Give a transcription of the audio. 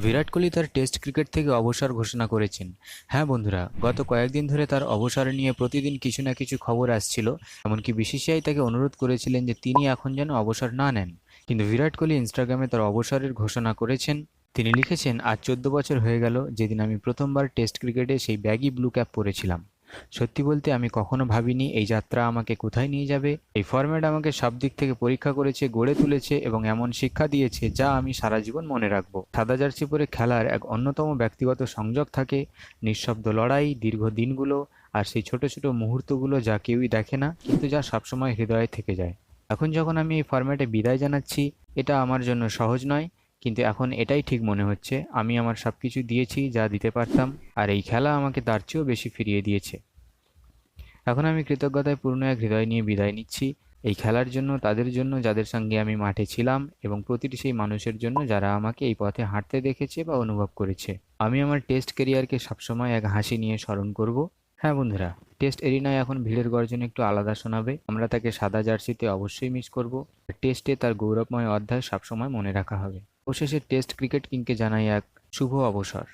বিরাট কোহলি তার test cricket থেকে অবসর ঘোষণা করেছেন। হ্যাঁ বন্ধুরা, গত কয়েকদিন ধরে তার অবসর নিয়ে প্রতিদিন কিছু না কিছু খবর আসছিল। এমনকি বিসিসিআই তাকে অনুরোধ করেছিলেন যে তিনি এখন যেন অবসর না নেন। কিন্তু বিরাট কোহলি ইনস্টাগ্রামে তার অবসরের ঘোষণা করেছেন। তিনি লিখেছেন, আজ 14 বছর হয়ে গেল যেদিন আমি প্রথমবার টেস্ট ক্রিকেটে সেই ব্যাগি ব্লু ক্যাপ পরেছিলাম। সত্যি বলতে আমি কখনো ভাবিনি এই যাত্রা আমাকে কোথায় নিয়ে যাবে। এই ফরম্যাট আমাকে সব দিক থেকে পরীক্ষা করেছে, গড়ে তুলেছে এবং এমন শিক্ষা দিয়েছে যা আমি সারা জীবন মনে রাখবো। সাদা জার্সি পরে খেলার এক অন্যতম ব্যক্তিগত সংযোগ থাকে, নিঃশব্দ লড়াই, দীর্ঘ দিনগুলো, আর সেই ছোট ছোট মুহূর্তগুলো যা কেউই দেখে না কিন্তু যা সবসময় হৃদয়ে থেকে যায়। এখন যখন আমি এই ফরম্যাটে বিদায় জানাচ্ছি, এটা আমার জন্য সহজ নয়, কিন্তু এখন এটাই ঠিক মনে হচ্ছে। আমি আমার সবকিছু দিয়েছি যা দিতে পারতাম, আর এই খেলা আমাকে তার চেয়েও বেশি ফিরিয়ে দিয়েছে। এখন আমি কৃতজ্ঞতায় পূর্ণ এক হৃদয় নিয়ে বিদায় নিচ্ছি, এই খেলার জন্য, তাদের জন্য যাদের সঙ্গে আমি মাঠে ছিলাম, এবং প্রতিটি সেই মানুষের জন্য যারা আমাকে এই পথে হাঁটতে দেখেছে বা অনুভব করেছে। আমি আমার টেস্ট কেরিয়ারকে সবসময় এক হাসি নিয়ে স্মরণ করব। হ্যাঁ বন্ধুরা, টেস্ট এরিনায় এখন ভিড়ের গর্জন একটু আলাদা শোনাবে। আমরা তাকে সাদা জার্সিতে অবশ্যই মিস করব। টেস্টে তার গৌরবময় অধ্যায় সবসময় মনে রাখা হবে। অবশেষে টেস্ট ক্রিকেট কিংকে জানাই এক শুভ অবসর।